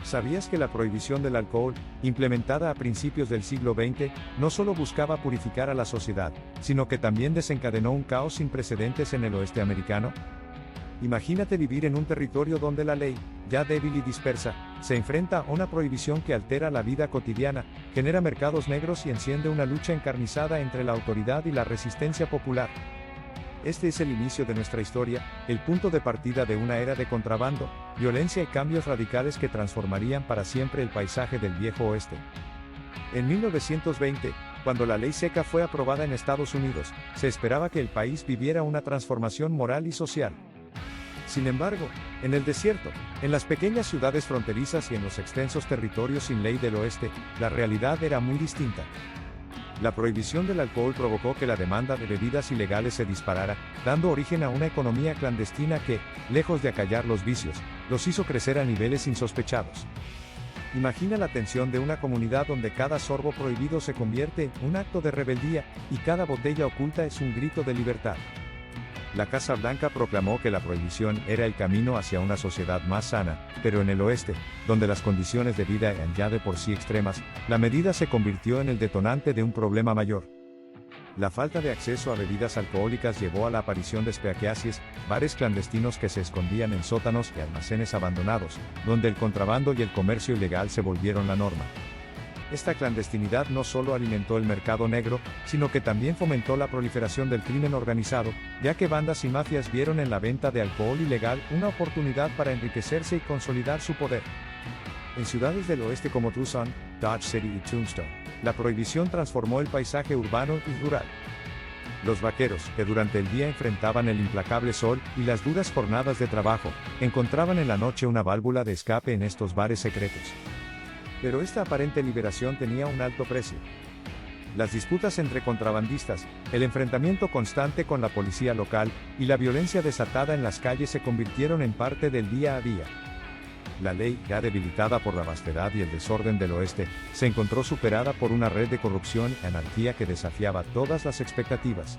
¿Sabías que la prohibición del alcohol, implementada a principios del siglo XX, no solo buscaba purificar a la sociedad, sino que también desencadenó un caos sin precedentes en el oeste americano? Imagínate vivir en un territorio donde la ley, ya débil y dispersa, se enfrenta a una prohibición que altera la vida cotidiana, genera mercados negros y enciende una lucha encarnizada entre la autoridad y la resistencia popular. Este es el inicio de nuestra historia, el punto de partida de una era de contrabando, violencia y cambios radicales que transformarían para siempre el paisaje del viejo oeste. En 1920, cuando la ley seca fue aprobada en Estados Unidos, se esperaba que el país viviera una transformación moral y social. Sin embargo, en el desierto, en las pequeñas ciudades fronterizas y en los extensos territorios sin ley del oeste, la realidad era muy distinta. La prohibición del alcohol provocó que la demanda de bebidas ilegales se disparara, dando origen a una economía clandestina que, lejos de acallar los vicios, los hizo crecer a niveles insospechados. Imagina la tensión de una comunidad donde cada sorbo prohibido se convierte en un acto de rebeldía, y cada botella oculta es un grito de libertad. La Casa Blanca proclamó que la prohibición era el camino hacia una sociedad más sana, pero en el oeste, donde las condiciones de vida eran ya de por sí extremas, la medida se convirtió en el detonante de un problema mayor. La falta de acceso a bebidas alcohólicas llevó a la aparición de speakeasies, bares clandestinos que se escondían en sótanos y almacenes abandonados, donde el contrabando y el comercio ilegal se volvieron la norma. Esta clandestinidad no solo alimentó el mercado negro, sino que también fomentó la proliferación del crimen organizado, ya que bandas y mafias vieron en la venta de alcohol ilegal una oportunidad para enriquecerse y consolidar su poder. En ciudades del oeste como Tucson, Dodge City y Tombstone, la prohibición transformó el paisaje urbano y rural. Los vaqueros, que durante el día enfrentaban el implacable sol y las duras jornadas de trabajo, encontraban en la noche una válvula de escape en estos bares secretos. Pero esta aparente liberación tenía un alto precio. Las disputas entre contrabandistas, el enfrentamiento constante con la policía local, y la violencia desatada en las calles se convirtieron en parte del día a día. La ley, ya debilitada por la vastedad y el desorden del oeste, se encontró superada por una red de corrupción y anarquía que desafiaba todas las expectativas.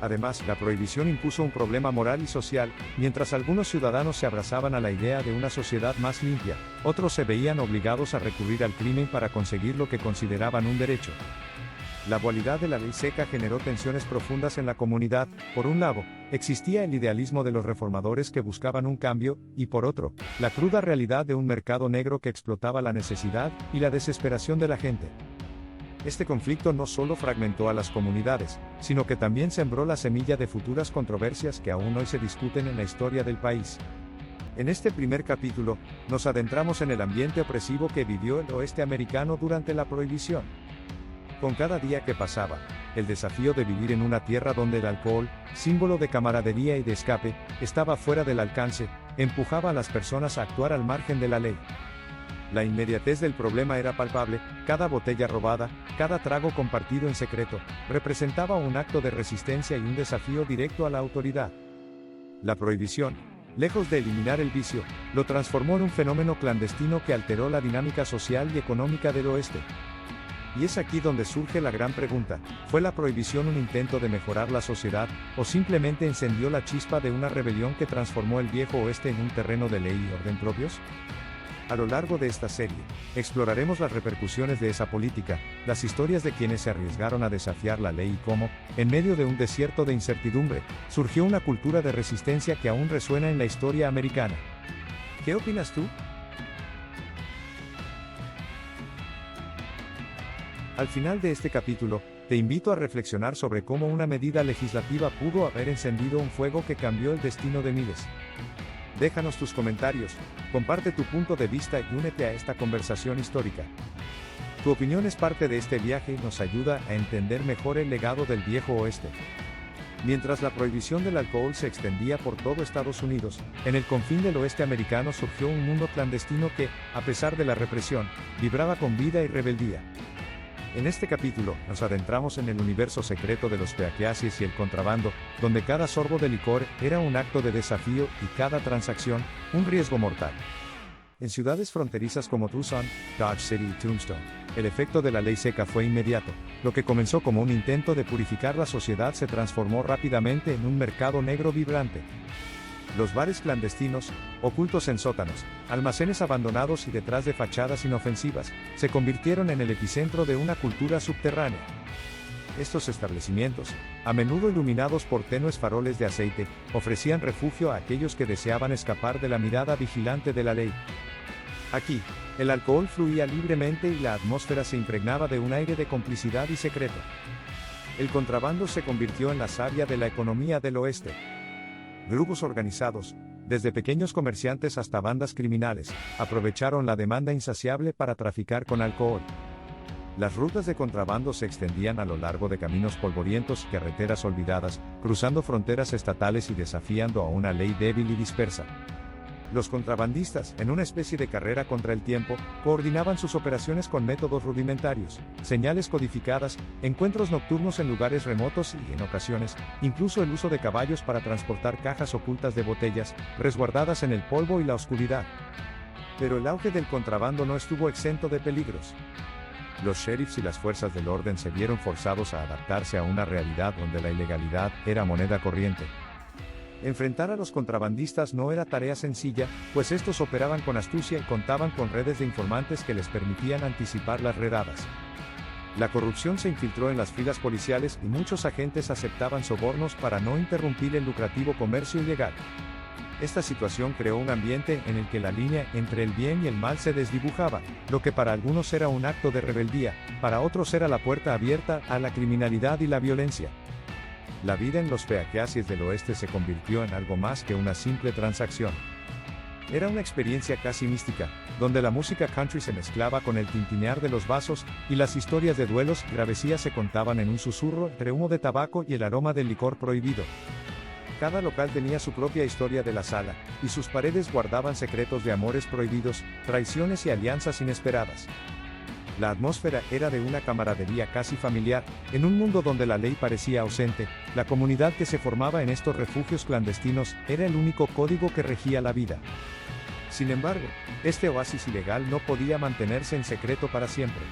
Además, la prohibición impuso un problema moral y social, mientras algunos ciudadanos se abrazaban a la idea de una sociedad más limpia, otros se veían obligados a recurrir al crimen para conseguir lo que consideraban un derecho. La dualidad de la ley seca generó tensiones profundas en la comunidad. Por un lado, existía el idealismo de los reformadores que buscaban un cambio, y por otro, la cruda realidad de un mercado negro que explotaba la necesidad y la desesperación de la gente. Este conflicto no solo fragmentó a las comunidades, sino que también sembró la semilla de futuras controversias que aún hoy se discuten en la historia del país. En este primer capítulo, nos adentramos en el ambiente opresivo que vivió el oeste americano durante la prohibición. Con cada día que pasaba, el desafío de vivir en una tierra donde el alcohol, símbolo de camaradería y de escape, estaba fuera del alcance, empujaba a las personas a actuar al margen de la ley. La inmediatez del problema era palpable, cada botella robada, cada trago compartido en secreto, representaba un acto de resistencia y un desafío directo a la autoridad. La prohibición, lejos de eliminar el vicio, lo transformó en un fenómeno clandestino que alteró la dinámica social y económica del oeste. Y es aquí donde surge la gran pregunta: ¿fue la prohibición un intento de mejorar la sociedad, o simplemente encendió la chispa de una rebelión que transformó el viejo oeste en un terreno de ley y orden propios? A lo largo de esta serie, exploraremos las repercusiones de esa política, las historias de quienes se arriesgaron a desafiar la ley y cómo, en medio de un desierto de incertidumbre, surgió una cultura de resistencia que aún resuena en la historia americana. ¿Qué opinas tú? Al final de este capítulo, te invito a reflexionar sobre cómo una medida legislativa pudo haber encendido un fuego que cambió el destino de miles. Déjanos tus comentarios, comparte tu punto de vista y únete a esta conversación histórica. Tu opinión es parte de este viaje y nos ayuda a entender mejor el legado del viejo oeste. Mientras la prohibición del alcohol se extendía por todo Estados Unidos, en el confín del oeste americano surgió un mundo clandestino que, a pesar de la represión, vibraba con vida y rebeldía. En este capítulo, nos adentramos en el universo secreto de los speakeasies y el contrabando, donde cada sorbo de licor era un acto de desafío y cada transacción, un riesgo mortal. En ciudades fronterizas como Tucson, Dodge City y Tombstone, el efecto de la ley seca fue inmediato. Lo que comenzó como un intento de purificar la sociedad se transformó rápidamente en un mercado negro vibrante. Los bares clandestinos, ocultos en sótanos, almacenes abandonados y detrás de fachadas inofensivas, se convirtieron en el epicentro de una cultura subterránea. Estos establecimientos, a menudo iluminados por tenues faroles de aceite, ofrecían refugio a aquellos que deseaban escapar de la mirada vigilante de la ley. Aquí, el alcohol fluía libremente y la atmósfera se impregnaba de un aire de complicidad y secreto. El contrabando se convirtió en la savia de la economía del oeste. Grupos organizados, desde pequeños comerciantes hasta bandas criminales, aprovecharon la demanda insaciable para traficar con alcohol. Las rutas de contrabando se extendían a lo largo de caminos polvorientos y carreteras olvidadas, cruzando fronteras estatales y desafiando a una ley débil y dispersa. Los contrabandistas, en una especie de carrera contra el tiempo, coordinaban sus operaciones con métodos rudimentarios, señales codificadas, encuentros nocturnos en lugares remotos y, en ocasiones, incluso el uso de caballos para transportar cajas ocultas de botellas, resguardadas en el polvo y la oscuridad. Pero el auge del contrabando no estuvo exento de peligros. Los sheriffs y las fuerzas del orden se vieron forzados a adaptarse a una realidad donde la ilegalidad era moneda corriente. Enfrentar a los contrabandistas no era tarea sencilla, pues estos operaban con astucia y contaban con redes de informantes que les permitían anticipar las redadas. La corrupción se infiltró en las filas policiales y muchos agentes aceptaban sobornos para no interrumpir el lucrativo comercio ilegal. Esta situación creó un ambiente en el que la línea entre el bien y el mal se desdibujaba, lo que para algunos era un acto de rebeldía, para otros era la puerta abierta a la criminalidad y la violencia. La vida en los Pequeasies del oeste se convirtió en algo más que una simple transacción. Era una experiencia casi mística, donde la música country se mezclaba con el tintinear de los vasos, y las historias de duelos y travesías se contaban en un susurro entre humo de tabaco y el aroma del licor prohibido. Cada local tenía su propia historia de la sala, y sus paredes guardaban secretos de amores prohibidos, traiciones y alianzas inesperadas. La atmósfera era de una camaradería casi familiar, en un mundo donde la ley parecía ausente. La comunidad que se formaba en estos refugios clandestinos era el único código que regía la vida. Sin embargo, este oasis ilegal no podía mantenerse en secreto para siempre.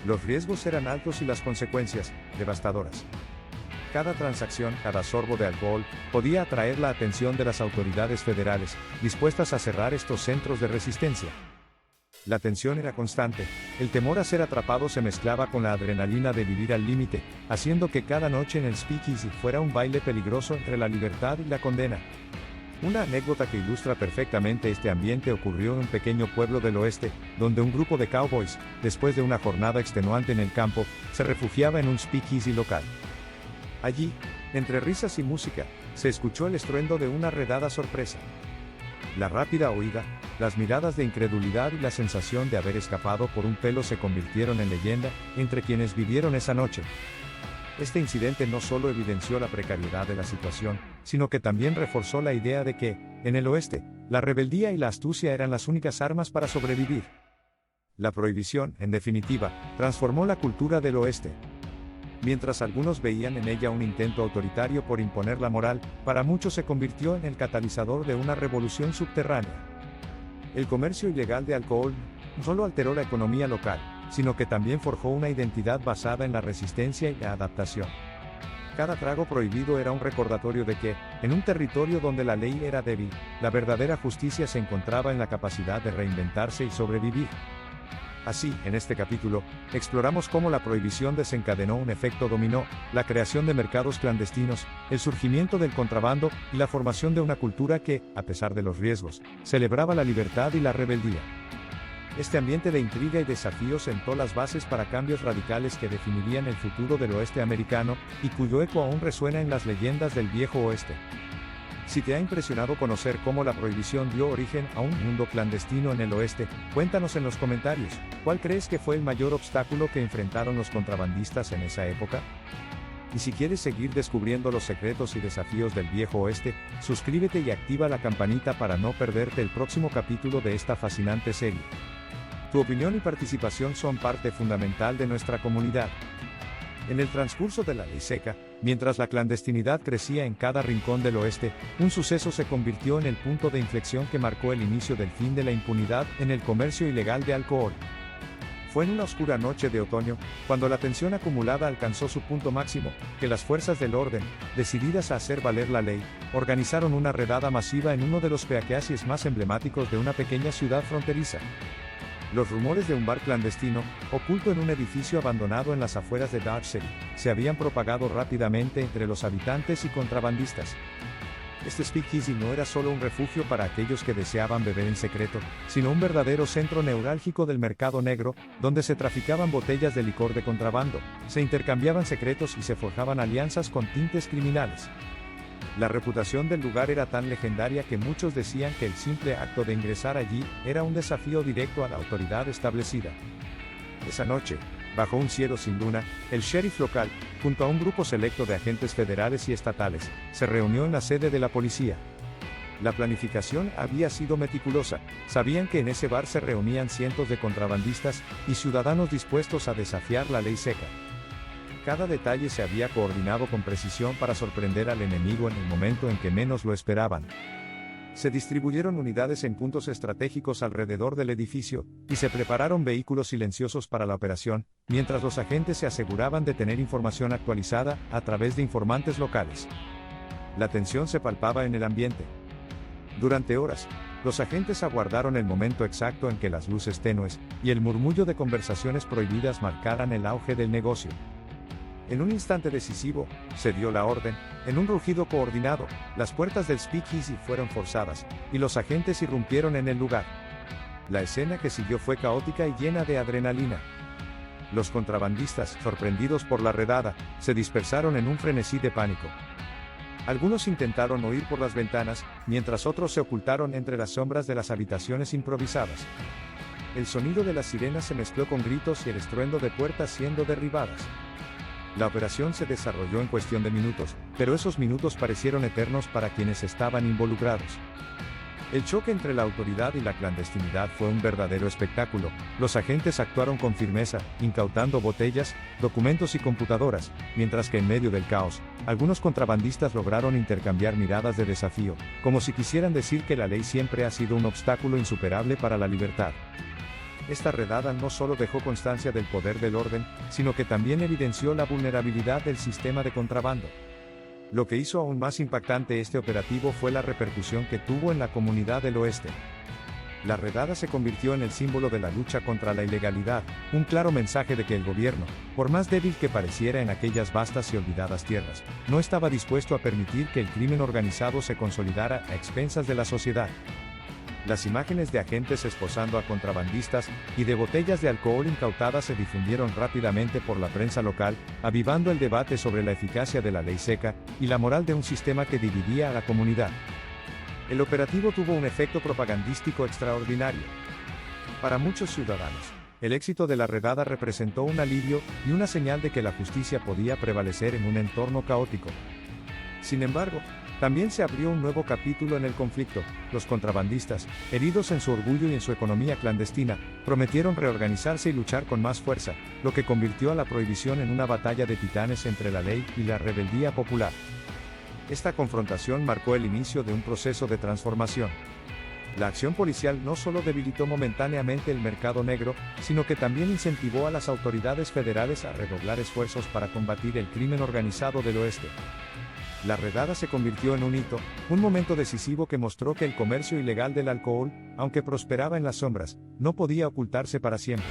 Los riesgos eran altos y las consecuencias, devastadoras. Cada transacción, cada sorbo de alcohol, podía atraer la atención de las autoridades federales, dispuestas a cerrar estos centros de resistencia. La tensión era constante, el temor a ser atrapado se mezclaba con la adrenalina de vivir al límite, haciendo que cada noche en el speakeasy fuera un baile peligroso entre la libertad y la condena. Una anécdota que ilustra perfectamente este ambiente ocurrió en un pequeño pueblo del oeste, donde un grupo de cowboys, después de una jornada extenuante en el campo, se refugiaba en un speakeasy local. Allí, entre risas y música, se escuchó el estruendo de una redada sorpresa. La rápida oída, las miradas de incredulidad y la sensación de haber escapado por un pelo se convirtieron en leyenda entre quienes vivieron esa noche. Este incidente no solo evidenció la precariedad de la situación, sino que también reforzó la idea de que, en el oeste, la rebeldía y la astucia eran las únicas armas para sobrevivir. La prohibición, en definitiva, transformó la cultura del oeste. Mientras algunos veían en ella un intento autoritario por imponer la moral, para muchos se convirtió en el catalizador de una revolución subterránea. El comercio ilegal de alcohol no solo alteró la economía local, sino que también forjó una identidad basada en la resistencia y la adaptación. Cada trago prohibido era un recordatorio de que, en un territorio donde la ley era débil, la verdadera justicia se encontraba en la capacidad de reinventarse y sobrevivir. Así, en este capítulo, exploramos cómo la prohibición desencadenó un efecto dominó, la creación de mercados clandestinos, el surgimiento del contrabando, y la formación de una cultura que, a pesar de los riesgos, celebraba la libertad y la rebeldía. Este ambiente de intriga y desafío sentó las bases para cambios radicales que definirían el futuro del oeste americano, y cuyo eco aún resuena en las leyendas del viejo oeste. Si te ha impresionado conocer cómo la prohibición dio origen a un mundo clandestino en el oeste, cuéntanos en los comentarios, ¿cuál crees que fue el mayor obstáculo que enfrentaron los contrabandistas en esa época? Y si quieres seguir descubriendo los secretos y desafíos del viejo oeste, suscríbete y activa la campanita para no perderte el próximo capítulo de esta fascinante serie. Tu opinión y participación son parte fundamental de nuestra comunidad. En el transcurso de la ley seca, mientras la clandestinidad crecía en cada rincón del oeste, un suceso se convirtió en el punto de inflexión que marcó el inicio del fin de la impunidad en el comercio ilegal de alcohol. Fue en una oscura noche de otoño, cuando la tensión acumulada alcanzó su punto máximo, que las fuerzas del orden, decididas a hacer valer la ley, organizaron una redada masiva en uno de los peaqueasis más emblemáticos de una pequeña ciudad fronteriza. Los rumores de un bar clandestino, oculto en un edificio abandonado en las afueras de Dodge City, se habían propagado rápidamente entre los habitantes y contrabandistas. Este speakeasy no era solo un refugio para aquellos que deseaban beber en secreto, sino un verdadero centro neurálgico del mercado negro, donde se traficaban botellas de licor de contrabando, se intercambiaban secretos y se forjaban alianzas con tintes criminales. La reputación del lugar era tan legendaria que muchos decían que el simple acto de ingresar allí era un desafío directo a la autoridad establecida. Esa noche, bajo un cielo sin luna, el sheriff local, junto a un grupo selecto de agentes federales y estatales, se reunió en la sede de la policía. La planificación había sido meticulosa, sabían que en ese bar se reunían cientos de contrabandistas y ciudadanos dispuestos a desafiar la ley seca. Cada detalle se había coordinado con precisión para sorprender al enemigo en el momento en que menos lo esperaban. Se distribuyeron unidades en puntos estratégicos alrededor del edificio, y se prepararon vehículos silenciosos para la operación, mientras los agentes se aseguraban de tener información actualizada a través de informantes locales. La tensión se palpaba en el ambiente. Durante horas, los agentes aguardaron el momento exacto en que las luces tenues y el murmullo de conversaciones prohibidas marcaran el auge del negocio. En un instante decisivo, se dio la orden, en un rugido coordinado, las puertas del speakeasy fueron forzadas, y los agentes irrumpieron en el lugar. La escena que siguió fue caótica y llena de adrenalina. Los contrabandistas, sorprendidos por la redada, se dispersaron en un frenesí de pánico. Algunos intentaron huir por las ventanas, mientras otros se ocultaron entre las sombras de las habitaciones improvisadas. El sonido de las sirenas se mezcló con gritos y el estruendo de puertas siendo derribadas. La operación se desarrolló en cuestión de minutos, pero esos minutos parecieron eternos para quienes estaban involucrados. El choque entre la autoridad y la clandestinidad fue un verdadero espectáculo. Los agentes actuaron con firmeza, incautando botellas, documentos y computadoras, mientras que en medio del caos, algunos contrabandistas lograron intercambiar miradas de desafío, como si quisieran decir que la ley siempre ha sido un obstáculo insuperable para la libertad. Esta redada no solo dejó constancia del poder del orden, sino que también evidenció la vulnerabilidad del sistema de contrabando. Lo que hizo aún más impactante este operativo fue la repercusión que tuvo en la comunidad del oeste. La redada se convirtió en el símbolo de la lucha contra la ilegalidad, un claro mensaje de que el gobierno, por más débil que pareciera en aquellas vastas y olvidadas tierras, no estaba dispuesto a permitir que el crimen organizado se consolidara a expensas de la sociedad. Las imágenes de agentes esposando a contrabandistas y de botellas de alcohol incautadas se difundieron rápidamente por la prensa local, avivando el debate sobre la eficacia de la ley seca y la moral de un sistema que dividía a la comunidad. El operativo tuvo un efecto propagandístico extraordinario. Para muchos ciudadanos, el éxito de la redada representó un alivio y una señal de que la justicia podía prevalecer en un entorno caótico. Sin embargo, también se abrió un nuevo capítulo en el conflicto. Los contrabandistas, heridos en su orgullo y en su economía clandestina, prometieron reorganizarse y luchar con más fuerza, lo que convirtió a la prohibición en una batalla de titanes entre la ley y la rebeldía popular. Esta confrontación marcó el inicio de un proceso de transformación. La acción policial no solo debilitó momentáneamente el mercado negro, sino que también incentivó a las autoridades federales a redoblar esfuerzos para combatir el crimen organizado del oeste. La redada se convirtió en un hito, un momento decisivo que mostró que el comercio ilegal del alcohol, aunque prosperaba en las sombras, no podía ocultarse para siempre.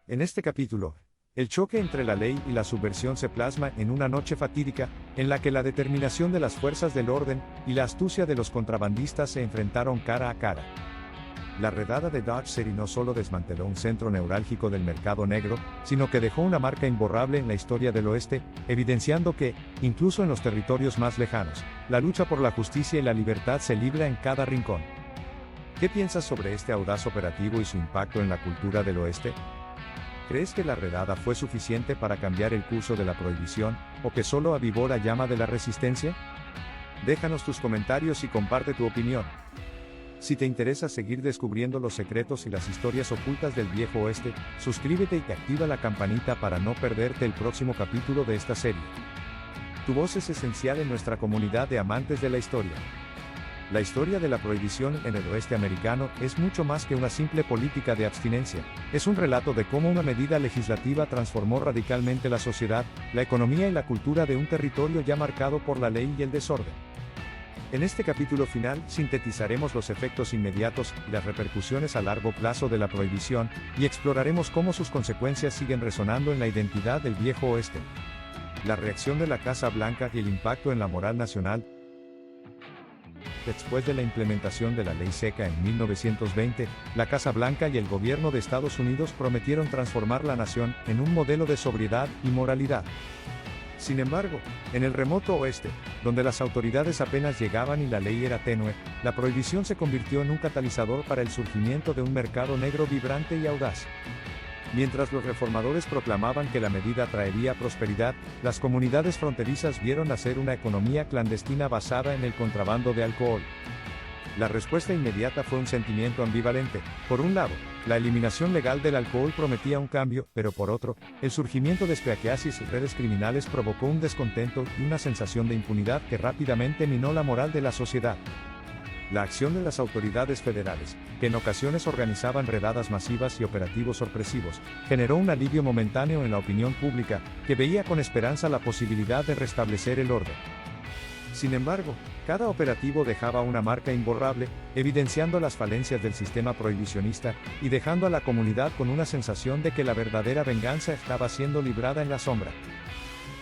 En este capítulo, el choque entre la ley y la subversión se plasma en una noche fatídica, en la que la determinación de las fuerzas del orden y la astucia de los contrabandistas se enfrentaron cara a cara. La redada de Dodge City no solo desmanteló un centro neurálgico del mercado negro, sino que dejó una marca imborrable en la historia del oeste, evidenciando que, incluso en los territorios más lejanos, la lucha por la justicia y la libertad se libra en cada rincón. ¿Qué piensas sobre este audaz operativo y su impacto en la cultura del oeste? ¿Crees que la redada fue suficiente para cambiar el curso de la prohibición, o que solo avivó la llama de la resistencia? Déjanos tus comentarios y comparte tu opinión. Si te interesa seguir descubriendo los secretos y las historias ocultas del viejo oeste, suscríbete y activa la campanita para no perderte el próximo capítulo de esta serie. Tu voz es esencial en nuestra comunidad de amantes de la historia. La historia de la prohibición en el oeste americano es mucho más que una simple política de abstinencia. Es un relato de cómo una medida legislativa transformó radicalmente la sociedad, la economía y la cultura de un territorio ya marcado por la ley y el desorden. En este capítulo final, sintetizaremos los efectos inmediatos y las repercusiones a largo plazo de la prohibición, y exploraremos cómo sus consecuencias siguen resonando en la identidad del viejo oeste. La reacción de la Casa Blanca y el impacto en la moral nacional. Después de la implementación de la ley seca en 1920, la Casa Blanca y el gobierno de Estados Unidos prometieron transformar la nación en un modelo de sobriedad y moralidad. Sin embargo, en el remoto oeste, donde las autoridades apenas llegaban y la ley era tenue, la prohibición se convirtió en un catalizador para el surgimiento de un mercado negro vibrante y audaz. Mientras los reformadores proclamaban que la medida traería prosperidad, las comunidades fronterizas vieron nacer una economía clandestina basada en el contrabando de alcohol. La respuesta inmediata fue un sentimiento ambivalente. Por un lado, la eliminación legal del alcohol prometía un cambio, pero por otro, el surgimiento de speakeasies y redes criminales provocó un descontento y una sensación de impunidad que rápidamente minó la moral de la sociedad. La acción de las autoridades federales, que en ocasiones organizaban redadas masivas y operativos sorpresivos, generó un alivio momentáneo en la opinión pública, que veía con esperanza la posibilidad de restablecer el orden. Sin embargo, cada operativo dejaba una marca imborrable, evidenciando las falencias del sistema prohibicionista, y dejando a la comunidad con una sensación de que la verdadera venganza estaba siendo librada en la sombra.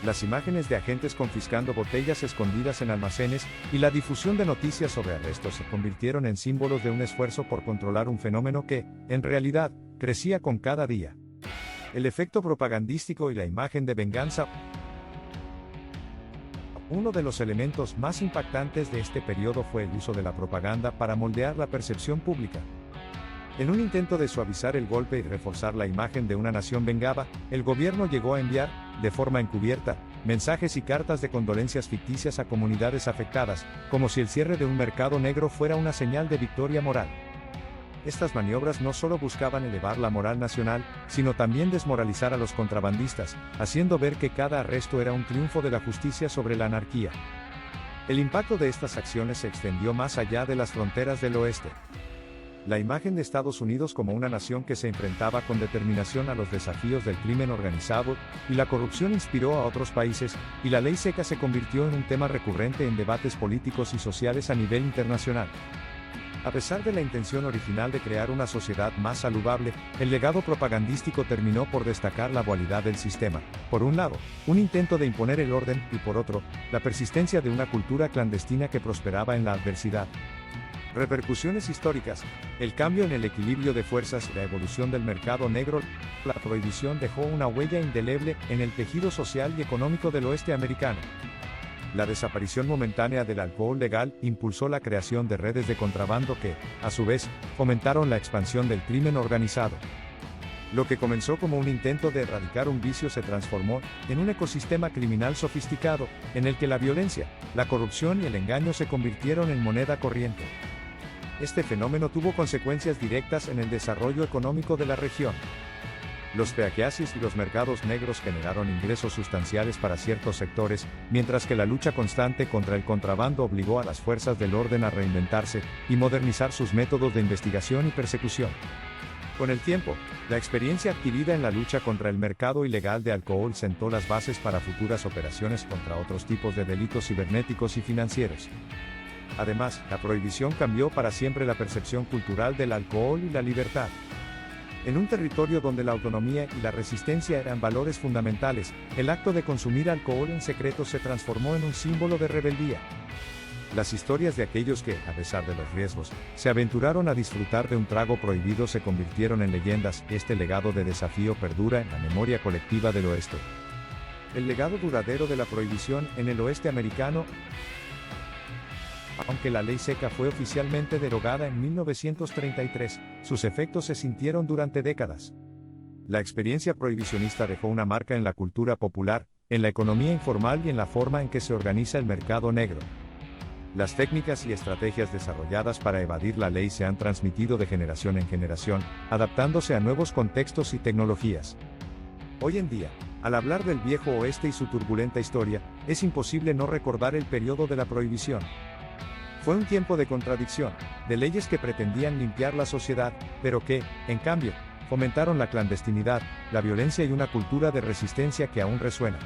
Las imágenes de agentes confiscando botellas escondidas en almacenes, y la difusión de noticias sobre arrestos se convirtieron en símbolos de un esfuerzo por controlar un fenómeno que, en realidad, crecía con cada día. El efecto propagandístico y la imagen de venganza. Uno de los elementos más impactantes de este periodo fue el uso de la propaganda para moldear la percepción pública. En un intento de suavizar el golpe y reforzar la imagen de una nación vengada, el gobierno llegó a enviar, de forma encubierta, mensajes y cartas de condolencias ficticias a comunidades afectadas, como si el cierre de un mercado negro fuera una señal de victoria moral. Estas maniobras no solo buscaban elevar la moral nacional, sino también desmoralizar a los contrabandistas, haciendo ver que cada arresto era un triunfo de la justicia sobre la anarquía. El impacto de estas acciones se extendió más allá de las fronteras del oeste. La imagen de Estados Unidos como una nación que se enfrentaba con determinación a los desafíos del crimen organizado y la corrupción inspiró a otros países, y la ley seca se convirtió en un tema recurrente en debates políticos y sociales a nivel internacional. A pesar de la intención original de crear una sociedad más saludable, el legado propagandístico terminó por destacar la dualidad del sistema. Por un lado, un intento de imponer el orden, y por otro, la persistencia de una cultura clandestina que prosperaba en la adversidad. Repercusiones históricas. El cambio en el equilibrio de fuerzas y la evolución del mercado negro. La prohibición dejó una huella indeleble en el tejido social y económico del oeste americano. La desaparición momentánea del alcohol legal impulsó la creación de redes de contrabando que, a su vez, fomentaron la expansión del crimen organizado. Lo que comenzó como un intento de erradicar un vicio se transformó en un ecosistema criminal sofisticado, en el que la violencia, la corrupción y el engaño se convirtieron en moneda corriente. Este fenómeno tuvo consecuencias directas en el desarrollo económico de la región. Los speakeasies y los mercados negros generaron ingresos sustanciales para ciertos sectores, mientras que la lucha constante contra el contrabando obligó a las fuerzas del orden a reinventarse y modernizar sus métodos de investigación y persecución. Con el tiempo, la experiencia adquirida en la lucha contra el mercado ilegal de alcohol sentó las bases para futuras operaciones contra otros tipos de delitos cibernéticos y financieros. Además, la prohibición cambió para siempre la percepción cultural del alcohol y la libertad. En un territorio donde la autonomía y la resistencia eran valores fundamentales, el acto de consumir alcohol en secreto se transformó en un símbolo de rebeldía. Las historias de aquellos que, a pesar de los riesgos, se aventuraron a disfrutar de un trago prohibido se convirtieron en leyendas. Este legado de desafío perdura en la memoria colectiva del oeste. El legado duradero de la prohibición en el oeste americano. Aunque la ley seca fue oficialmente derogada en 1933, sus efectos se sintieron durante décadas. La experiencia prohibicionista dejó una marca en la cultura popular, en la economía informal y en la forma en que se organiza el mercado negro. Las técnicas y estrategias desarrolladas para evadir la ley se han transmitido de generación en generación, adaptándose a nuevos contextos y tecnologías. Hoy en día, al hablar del viejo oeste y su turbulenta historia, es imposible no recordar el periodo de la prohibición. Fue un tiempo de contradicción, de leyes que pretendían limpiar la sociedad, pero que, en cambio, fomentaron la clandestinidad, la violencia y una cultura de resistencia que aún resuena.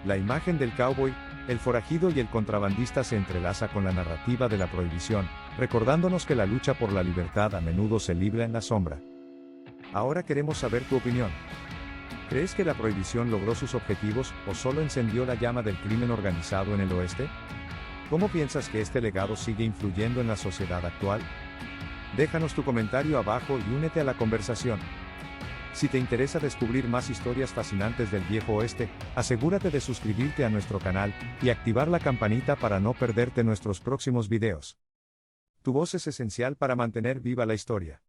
La imagen del cowboy, el forajido y el contrabandista se entrelaza con la narrativa de la prohibición, recordándonos que la lucha por la libertad a menudo se libra en la sombra. Ahora queremos saber tu opinión. ¿Crees que la prohibición logró sus objetivos o solo encendió la llama del crimen organizado en el oeste? ¿Cómo piensas que este legado sigue influyendo en la sociedad actual? Déjanos tu comentario abajo y únete a la conversación. Si te interesa descubrir más historias fascinantes del Viejo Oeste, asegúrate de suscribirte a nuestro canal y activar la campanita para no perderte nuestros próximos videos. Tu voz es esencial para mantener viva la historia.